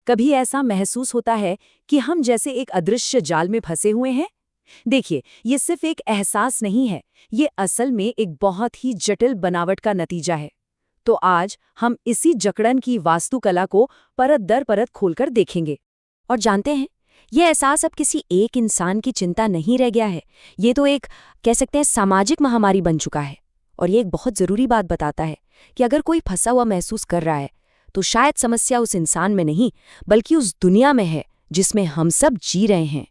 कभी ऐसा महसूस होता है कि हम जैसे एक अदृश्य जाल में फंसे हुए हैं? देखिए, ये सिर्फ एक एहसास नहीं है, ये असल में एक बहुत ही जटिल बनावट का नतीजा है। तो आज हम इसी जकड़न की वास्तुकला को परत दर परत खोलकर देखेंगे। और जानते हैं, ये एहसास अब किसी एक इंसान की चिंता नहीं रह गया है। ये तो एक कह सकते हैं सामाजिक महामारी बन चुका है। और ये एक बहुत ज़रूरी बात बताता है कि अगर कोई फंसा हुआ महसूस कर रहा है तो शायद समस्या उस इंसान में नहीं बल्कि उस दुनिया में है जिसमें हम सब जी रहे हैं।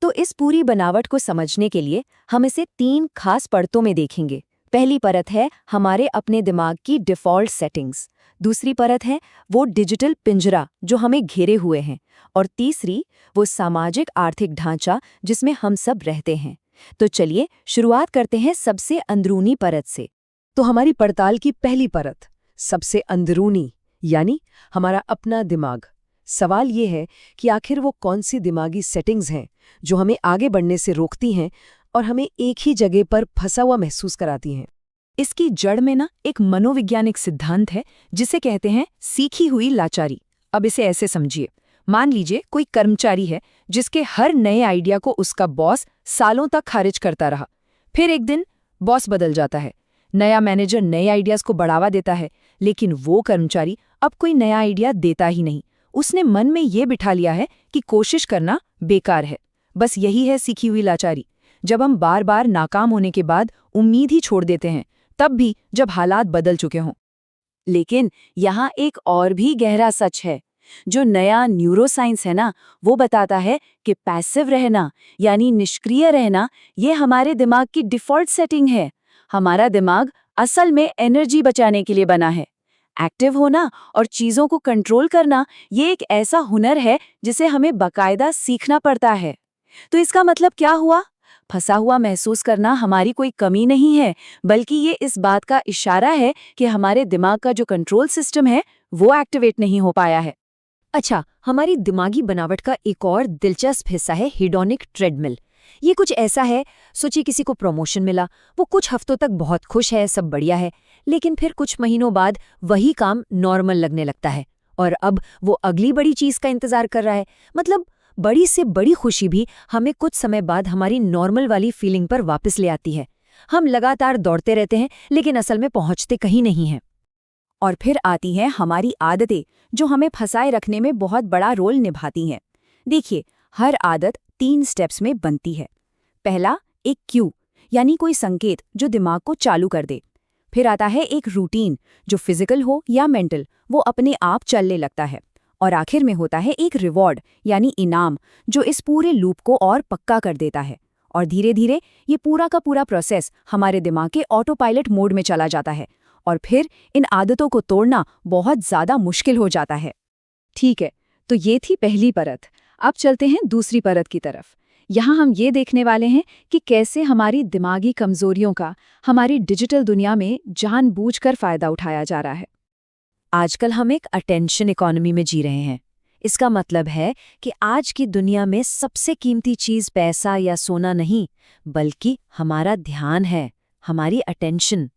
तो इस पूरी बनावट को समझने के लिए हम इसे 3 खास परतों में देखेंगे। पहली परत है हमारे अपने दिमाग की डिफ़ॉल्ट सेटिंग्स। दूसरी परत है वो डिजिटल पिंजरा जो हमें घेरे हुए हैं। और तीसरी वो सामाजिक आर्थिक ढांचा जिसमें हम सब रहते हैं। तो चलिए शुरुआत करते हैं सबसे अंदरूनी परत से। तो हमारी पड़ताल की पहली परत, सबसे अंदरूनी, यानी हमारा अपना दिमाग। सवाल ये है कि आखिर वो कौन सी दिमागी सेटिंग्स हैं जो हमें आगे बढ़ने से रोकती हैं और हमें एक ही जगह पर फंसा हुआ महसूस कराती हैं। इसकी जड़ में ना एक मनोवैज्ञानिक सिद्धांत है जिसे कहते हैं सीखी हुई लाचारी। अब इसे ऐसे समझिए, मान लीजिए कोई कर्मचारी है जिसके हर नए आइडिया को उसका बॉस सालों तक खारिज करता रहा। फिर एक दिन बॉस बदल जाता है, नया मैनेजर नए आइडियाज को बढ़ावा देता है, लेकिन वो कर्मचारी अब कोई नया आइडिया देता ही नहीं। उसने मन में ये बिठा लिया है कि कोशिश करना बेकार है। बस यही है सीखी हुई लाचारी। जब हम बार बार नाकाम होने के बाद उम्मीद ही छोड़ देते हैं, तब भी जब हालात बदल चुके हों। लेकिन यहाँ एक और भी गहरा सच है। जो नया न्यूरोसाइंस है ना, वो बताता है कि पैसिव रहना यानी निष्क्रिय रहना ये हमारे दिमाग की डिफ़ॉल्ट सेटिंग है। हमारा दिमाग असल में एनर्जी बचाने के लिए बना है। एक्टिव होना और चीज़ों को कंट्रोल करना ये एक ऐसा हुनर है जिसे हमें बाकायदा सीखना पड़ता है। तो इसका मतलब क्या हुआ? फंसा हुआ महसूस करना हमारी कोई कमी नहीं है, बल्कि ये इस बात का इशारा है कि हमारे दिमाग का जो कंट्रोल सिस्टम है वो एक्टिवेट नहीं हो पाया है। अच्छा, हमारी दिमागी बनावट का एक और दिलचस्प हिस्सा है हेडोनिक ट्रेडमिल। ये कुछ ऐसा है, सोचिए किसी को प्रमोशन मिला, वो कुछ हफ्तों तक बहुत खुश है, सब बढ़िया है, लेकिन फिर कुछ महीनों बाद वही काम नॉर्मल लगने लगता है और अब वो अगली बड़ी चीज़ का इंतजार कर रहा है। मतलब बड़ी से बड़ी खुशी भी हमें कुछ समय बाद हमारी नॉर्मल वाली फीलिंग पर वापस ले आती है। हम लगातार दौड़ते रहते हैं लेकिन असल में पहुंचते कहीं नहीं हैं। और फिर आती हैं हमारी आदतें जो हमें फंसाए रखने में बहुत बड़ा रोल निभाती हैं। देखिए, हर आदत 3 स्टेप्स में बनती है। पहला, एक क्यू यानी कोई संकेत जो दिमाग को चालू कर दे। फिर आता है एक रूटीन जो फिजिकल हो या मेंटल, वो अपने आप चलने लगता है। और आखिर में होता है एक रिवॉर्ड यानी इनाम जो इस पूरे लूप को और पक्का कर देता है। और धीरे धीरे ये पूरा का पूरा प्रोसेस हमारे दिमाग के ऑटो पायलट मोड में चला जाता है और फिर इन आदतों को तोड़ना बहुत ज़्यादा मुश्किल हो जाता है। ठीक है, तो ये थी पहली परत। अब चलते हैं दूसरी परत की तरफ। यहाँ हम ये देखने वाले हैं कि कैसे हमारी दिमागी कमजोरियों का हमारी डिजिटल दुनिया में जानबूझकर फ़ायदा उठाया जा रहा है। आजकल हम एक अटेंशन इकोनॉमी में जी रहे हैं। इसका मतलब है कि आज की दुनिया में सबसे कीमती चीज़ पैसा या सोना नहीं, बल्कि हमारा ध्यान है, हमारी अटेंशन।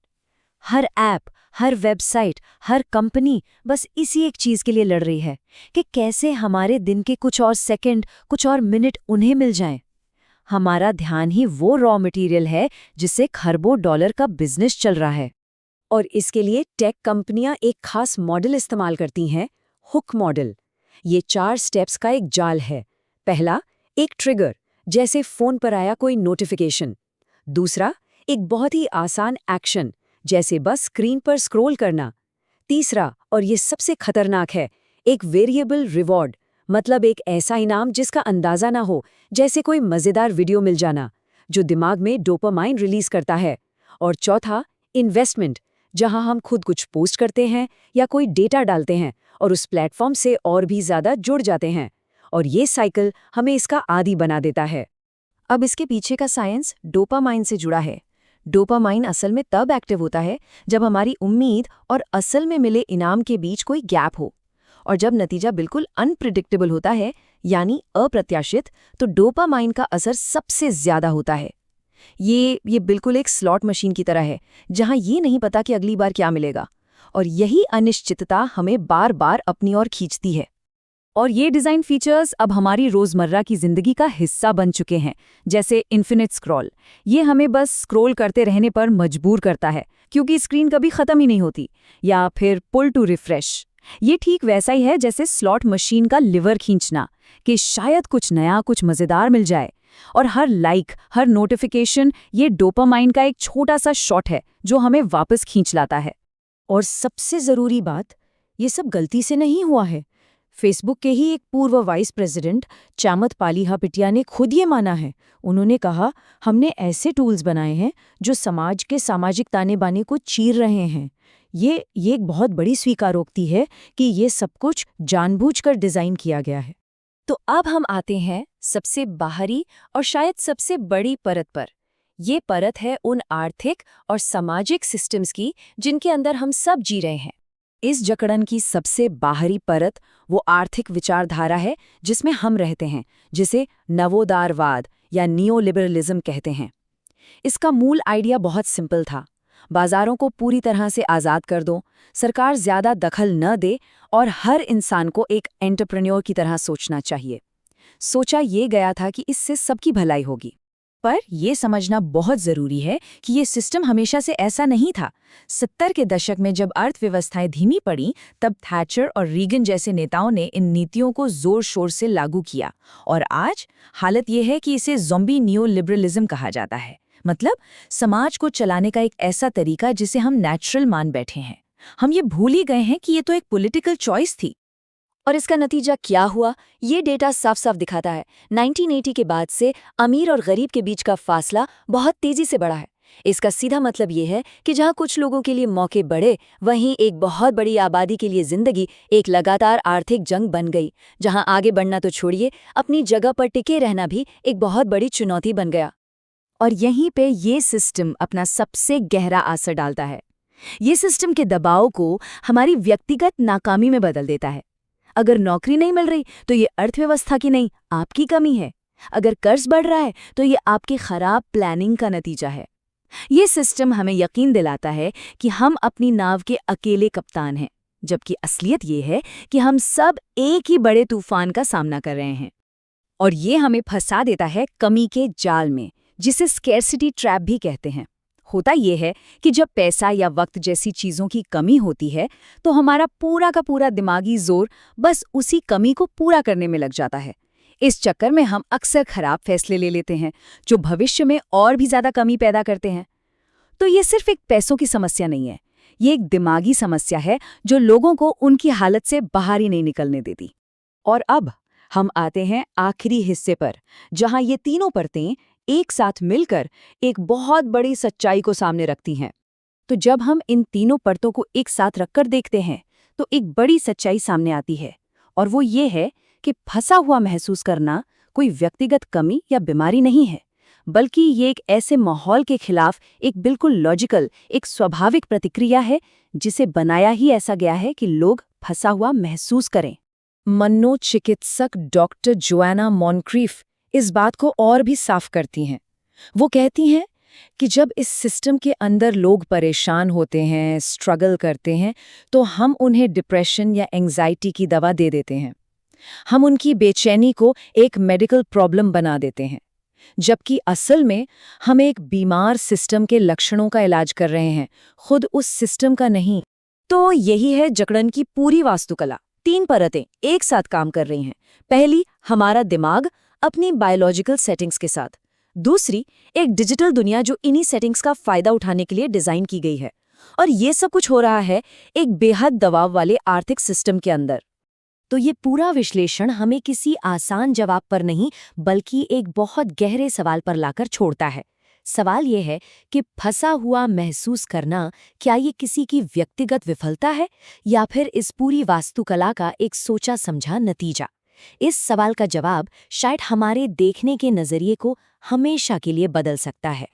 हर ऐप, हर वेबसाइट, हर कंपनी बस इसी एक चीज़ के लिए लड़ रही है कि कैसे हमारे दिन के कुछ और सेकंड, कुछ और मिनट उन्हें मिल जाएं। हमारा ध्यान ही वो रॉ मटेरियल है जिससे खरबों डॉलर का बिजनेस चल रहा है। और इसके लिए टेक कंपनियां एक खास मॉडल इस्तेमाल करती हैं, हुक मॉडल। ये 4 स्टेप्स का एक जाल है। पहला, एक ट्रिगर, जैसे फ़ोन पर आया कोई नोटिफिकेशन। दूसरा, एक बहुत ही आसान एक्शन, जैसे बस स्क्रीन पर स्क्रॉल करना। तीसरा, और ये सबसे खतरनाक है, एक वेरिएबल रिवॉर्ड, मतलब एक ऐसा इनाम जिसका अंदाज़ा ना हो, जैसे कोई मज़ेदार वीडियो मिल जाना, जो दिमाग में डोपामाइन रिलीज़ करता है। और चौथा, इन्वेस्टमेंट, जहां हम खुद कुछ पोस्ट करते हैं या कोई डेटा डालते हैं और उस प्लेटफॉर्म से और भी ज़्यादा जुड़ जाते हैं। और ये साइकिल हमें इसका आदी बना देता है। अब इसके पीछे का साइंस डोपामाइन से जुड़ा है। डोपामाइन असल में तब एक्टिव होता है जब हमारी उम्मीद और असल में मिले इनाम के बीच कोई गैप हो। और जब नतीजा बिल्कुल अनप्रिडिक्टेबल होता है, यानी अप्रत्याशित, तो डोपामाइन का असर सबसे ज़्यादा होता है। ये बिल्कुल एक स्लॉट मशीन की तरह है, जहां ये नहीं पता कि अगली बार क्या मिलेगा। और यही अनिश्चितता हमें बार बार अपनी ओर खींचती है। और ये डिज़ाइन फीचर्स अब हमारी रोज़मर्रा की ज़िंदगी का हिस्सा बन चुके हैं, जैसे इन्फिनिट स्क्रॉल। ये हमें बस स्क्रॉल करते रहने पर मजबूर करता है, क्योंकि स्क्रीन कभी ख़त्म ही नहीं होती। या फिर पुल टू रिफ्रेश, ये ठीक वैसा ही है जैसे स्लॉट मशीन का लिवर खींचना, कि शायद कुछ नया, कुछ मज़ेदार मिल जाए। और हर लाइक, हर नोटिफिकेशन ये डोपामाइन का एक छोटा सा शॉट है जो हमें वापस खींच लाता है। और सबसे ज़रूरी बात, ये सब गलती से नहीं हुआ है। फेसबुक के ही एक पूर्व वाइस प्रेसिडेंट चामत पालीहापिटिया ने खुद ये माना है। उन्होंने कहा, हमने ऐसे टूल्स बनाए हैं जो समाज के सामाजिक ताने बाने को चीर रहे हैं। ये एक बहुत बड़ी स्वीकारोक्ति है कि ये सब कुछ जानबूझकर डिज़ाइन किया गया है। तो अब हम आते हैं सबसे बाहरी और शायद सबसे बड़ी परत पर। ये परत है उन आर्थिक और सामाजिक सिस्टम्स की जिनके अंदर हम सब जी रहे हैं। इस जकड़न की सबसे बाहरी परत वो आर्थिक विचारधारा है जिसमें हम रहते हैं, जिसे नवोदारवाद या नियोलिबरलिज्म कहते हैं। इसका मूल आइडिया बहुत सिंपल था। बाजारों को पूरी तरह से आज़ाद कर दो, सरकार ज़्यादा दखल न दे और हर इंसान को एक एंटरप्रेन्योर की तरह सोचना चाहिए। सोचा ये गया था कि इससे सबकी भलाई होगी। पर यह समझना बहुत ज़रूरी है कि ये सिस्टम हमेशा से ऐसा नहीं था। 70 के दशक में जब अर्थव्यवस्थाएं धीमी पड़ी, तब थैचर और रीगन जैसे नेताओं ने इन नीतियों को जोर शोर से लागू किया। और आज हालत यह है कि इसे ज़ॉम्बी नियोलिबरलिज्म कहा जाता है। मतलब समाज को चलाने का एक ऐसा तरीका जिसे हम नेचुरल मान बैठे हैं। हम ये भूल ही गए हैं कि ये तो एक पॉलिटिकल चॉइस थी। और इसका नतीजा क्या हुआ, ये डेटा साफ साफ दिखाता है। 1980 के बाद से अमीर और गरीब के बीच का फासला बहुत तेजी से बढ़ा है। इसका सीधा मतलब ये है कि जहाँ कुछ लोगों के लिए मौके बढ़े, वहीं एक बहुत बड़ी आबादी के लिए जिंदगी एक लगातार आर्थिक जंग बन गई, जहाँ आगे बढ़ना तो छोड़िए, अपनी जगह पर टिके रहना भी एक बहुत बड़ी चुनौती बन गया। और यहीं पे ये सिस्टम अपना सबसे गहरा असर डालता है। ये सिस्टम के दबाव को हमारी व्यक्तिगत नाकामी में बदल देता है। अगर नौकरी नहीं मिल रही तो ये अर्थव्यवस्था की नहीं, आपकी कमी है। अगर कर्ज बढ़ रहा है तो ये आपकी खराब प्लानिंग का नतीजा है। ये सिस्टम हमें यकीन दिलाता है कि हम अपनी नाव के अकेले कप्तान हैं, जबकि असलियत ये है कि हम सब एक ही बड़े तूफान का सामना कर रहे हैं। और ये हमें फंसा देता है कमी के जाल में, जिसे स्कैर्सिटी ट्रैप भी कहते हैं। होता यह है कि जब पैसा या वक्त जैसी चीज़ों की कमी होती है, तो हमारा पूरा का पूरा दिमागी जोर बस उसी कमी को पूरा करने में लग जाता है। इस चक्कर में हम अक्सर खराब फैसले ले लेते हैं, जो भविष्य में और भी ज़्यादा कमी पैदा करते हैं। तो ये सिर्फ एक पैसों की समस्या नहीं है, ये एक दिमागी समस्या है जो लोगों को उनकी हालत से बाहर ही नहीं निकलने देती। और अब हम आते हैं आखिरी हिस्से पर, जहां ये तीनों परतें एक साथ मिलकर एक बहुत बड़ी सच्चाई को सामने रखती हैं। तो जब हम इन तीनों परतों को एक साथ रखकर देखते हैं, तो एक बड़ी सच्चाई सामने आती है, और वो ये है कि फंसा हुआ महसूस करना कोई व्यक्तिगत कमी या बीमारी नहीं है, बल्कि ये एक ऐसे माहौल के खिलाफ एक बिल्कुल लॉजिकल, एक स्वाभाविक प्रतिक्रिया है, जिसे बनाया ही ऐसा गया है कि लोग फंसा हुआ महसूस करें। मनोचिकित्सक डॉक्टर जोआना मॉनक्रीफ इस बात को और भी साफ करती हैं। वो कहती हैं कि जब इस सिस्टम के अंदर लोग परेशान होते हैं, स्ट्रगल करते हैं, तो हम उन्हें डिप्रेशन या एंग्जाइटी की दवा दे देते हैं। हम उनकी बेचैनी को एक मेडिकल प्रॉब्लम बना देते हैं, जबकि असल में हम एक बीमार सिस्टम के लक्षणों का इलाज कर रहे हैं, खुद उस सिस्टम का नहीं। तो यही है जकड़न की पूरी वास्तुकला। 3 परतें एक साथ काम कर रही हैं। पहली, हमारा दिमाग अपनी बायोलॉजिकल सेटिंग्स के साथ। दूसरी, एक डिजिटल दुनिया जो इन्हीं सेटिंग्स का फायदा उठाने के लिए डिजाइन की गई है। और ये सब कुछ हो रहा है एक बेहद दबाव वाले आर्थिक सिस्टम के अंदर। तो ये पूरा विश्लेषण हमें किसी आसान जवाब पर नहीं, बल्कि एक बहुत गहरे सवाल पर लाकर छोड़ता है। सवाल ये है कि फंसा हुआ महसूस करना क्या ये किसी की व्यक्तिगत विफलता है, या फिर इस पूरी वास्तुकला का एक सोचा समझा नतीजा? इस सवाल का जवाब शायद हमारे देखने के नजरिए को हमेशा के लिए बदल सकता है।